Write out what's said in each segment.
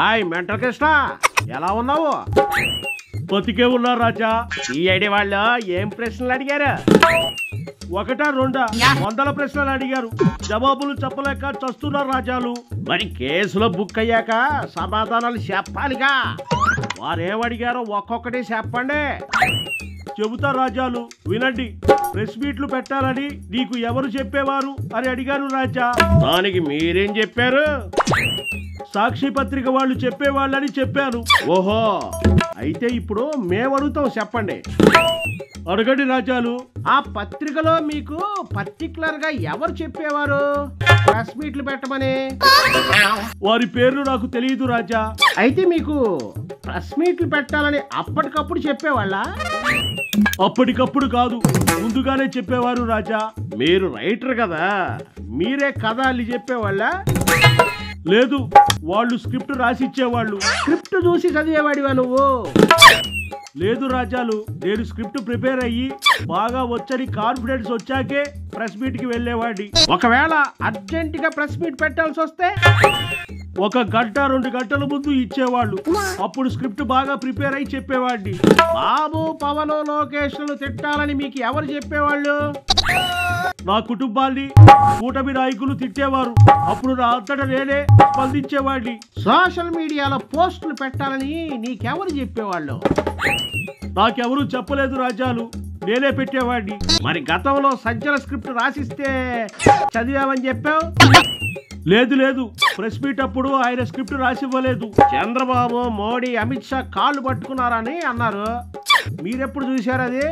Hi mental Krishna, ఎలా ఉన్నావు? బతికే ఉన్నా రాజా. ఈ ఐడి వాళ్ళు ఏం ప్రశ్నలు అడిగారు? ఒకటా రెండా? వందల ప్రశ్నలు అడిగారు. జవాబులు చెప్పలేక చస్తున్నారు రాజాలు. మరి కేసులో బుక్ అయ్యాక సమాధానాలు చెప్పాలిగా. వారేమడిగారో ఒక్కొక్కటి చెప్పండి. చెబుతా రాజాలు, వినండి. ప్రెస్ మీట్లు పెట్టాలని నీకు ఎవరు చెప్పేవారు అని అడిగారు రాజా. దానికి మీరేం చెప్పారు? సాక్షి పత్రిక వాళ్ళు చెప్పేవాళ్ళని చెప్పాను. ఓహో, అయితే ఇప్పుడు మేము అడుగుతాం, చెప్పండి. అడగండి రాజాలు. ఆ పత్రికలో మీకు పర్టికులర్ గా ఎవరు చెప్పేవారు ప్రెస్ మీట్లు పెట్టమని? వారి పేర్లు నాకు తెలియదు రాజా. అయితే మీకు ప్రెస్ మీట్లు పెట్టాలని అప్పటికప్పుడు చెప్పేవాళ్ళ? అప్పటికప్పుడు కాదు, ముందుగానే చెప్పేవారు రాజా. మీరు రైటర్ కదా, మీరే కథ అల్లి చెప్పేవాళ్ళ? లేదు, వాళ్ళు స్క్రిప్ట్ రాసి ఇచ్చేవాళ్ళు. స్క్రిప్ట్ చూసి చదివేవాడివా నువ్వు? లేదు రాజాలు, నేను స్క్రిప్ట్ ప్రిపేర్ అయ్యి బాగా వచ్చని కాన్ఫిడెన్స్ వచ్చాకే ప్రెస్ మీట్ కి వెళ్ళేవాడి. ఒకవేళ అర్జెంట్ గా ప్రెస్ మీట్ పెట్టాల్సి వస్తే 1 గంట 2 గంటల ముందు ఇచ్చేవాళ్ళు. అప్పుడు స్క్రిప్ట్ బాగా ప్రిపేర్ అయ్యి చెప్పేవాడిని. బాబు, పవన్, లోకేష్ తిట్టాలని మీకు ఎవరు చెప్పేవాళ్ళు? నా కుటుంబాన్ని, కూటమి నాయకులు తిట్టేవారు. అప్పుడు నా అంతటా నేనే స్పందించేవాడిని. సోషల్ మీడియాలో పోస్టులు పెట్టాలని నీకెవరు చెప్పేవాళ్ళు? నాకెవరు చెప్పలేదు రాజాలు, నేనే పెట్టేవాడిని. మరి గతంలో సంచలన స్క్రిప్ట్ రాసిస్తే చదివామని చెప్పావు? లేదు లేదు, ప్రెస్ మీట్ అప్పుడు ఆయన స్క్రిప్ట్ రాసివ్వలేదు. చంద్రబాబు, మోడీ, అమిత్ షా కాళ్ళు పట్టుకున్నారని అన్నారు. మీరెప్పుడు చూశారు అది?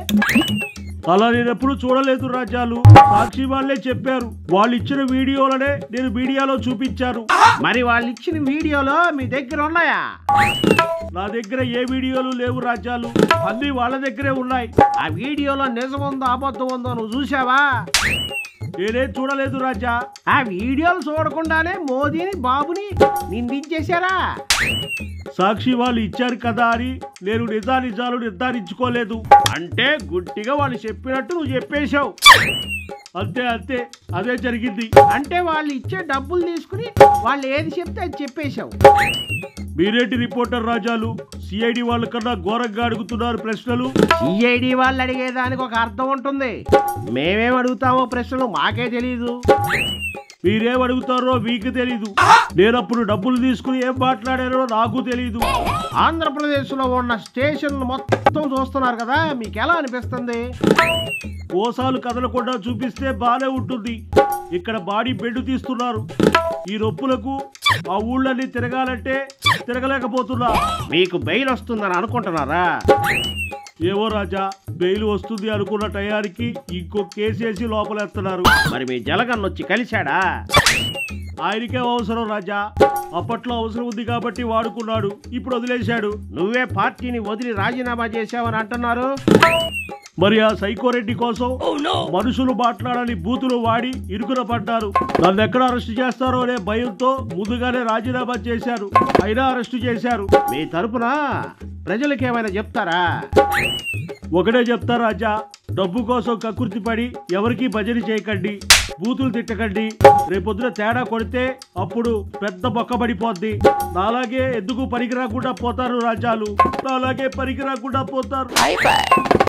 అలా నేను ఎప్పుడు చూడలేదు రాజాలు. సాక్షి వాళ్ళే చెప్పారు. వాళ్ళు ఇచ్చిన వీడియోలనే నేను మీడియాలో చూపించారు. మరి వాళ్ళు ఇచ్చిన వీడియోలో మీ దగ్గర ఉన్నాయా? నా దగ్గర ఏ వీడియోలు లేవు రాజాలు, అన్ని వాళ్ళ దగ్గరే ఉన్నాయి. ఆ వీడియోలో నిజం ఉందో అబద్ధం ఉందో నువ్వు చూసావా? నేనేం చూడలేదు రాజా. ఆ వీడియోలు చూడకుండానే మోదీని, బాబుని నిందించేశారా? సాక్షి వాళ్ళు ఇచ్చారు కదా అని నేను నిజాలు నిర్ధారించుకోలేదు. అంటే గుడ్డిగా వాళ్ళు చెప్పినట్టు నువ్వు చెప్పేశావు. అంతే అంతే, అదే జరిగింది. అంటే వాళ్ళు ఇచ్చే డబ్బులు తీసుకుని వాళ్ళు ఏది చెప్తే అది చెప్పేశావు. మీరేంటి రిపోర్టర్ రాజాలు, సిఐడి వాళ్ళ కన్నా ఘోరంగా అడుగుతున్నారు ప్రశ్నలు. సిఐడి వాళ్ళు అడిగేదానికి ఒక అర్థం ఉంటుంది. మేమేం అడుగుతామో ప్రశ్నలు మాకే తెలీదు. మీరేం అడుగుతారో మీకు తెలీదు. నేనప్పుడు డబ్బులు తీసుకుని ఏం మాట్లాడారో నాకు తెలీదు. ఆంధ్రప్రదేశ్ లో ఉన్న స్టేషన్లు మొత్తం చూస్తున్నారు కదా, మీకు ఎలా అనిపిస్తుంది? కోసాలు కదలకుండా చూపిస్తే బానే ఉంటుంది. ఇక్కడ బాడీ బెడ్ తీస్తున్నారు. ఈ నొప్పులకు ఆ ఊళ్ళన్నీ తిరగాలంటే తిరగలేకపోతున్నా. మీకు బెయిల్ వస్తుందని అనుకుంటున్నారా? ఏవో రాజా, బెయిల్ వస్తుంది అనుకున్న టయానికి ఇంకో కేసేసి లోపలేస్తున్నారు. మరి మీ జలగన్ వచ్చి కలిశాడా? ఆయనకే అవసరం రాజా. అప్పట్లో అవసరం ఉంది కాబట్టి వాడుకున్నాడు, ఇప్పుడు వదిలేశాడు. నువ్వే పార్టీని వదిలి రాజీనామా చేశావని అంటున్నారు. మరి ఆ సైకోరెడ్డి కోసం మనుషులు మాట్లాడని బూతులు వాడి ఇరుకున పడ్డారు. నన్ను ఎక్కడ అరెస్ట్ చేస్తారో అనే భయంతో ముందుగానే రాజీనామా చేశారు. అయినా అరెస్టు చేశారు. మీ తరపున ప్రజలకు ఏమైనా చెప్తారా? ఒకటే చెప్తా రాజా, డబ్బు కోసం కకృతి పడి ఎవరికి భజన చేయకండి, బూతులు తిట్టకండి. రేపొద్దున తేడా కొడితే అప్పుడు పెద్ద బొక్క పడిపోద్ది. నాలాగే ఎందుకు పనికి రాకుండా పోతారు రాజాలు, నాలాగే పనికి రాకుండా పోతారు.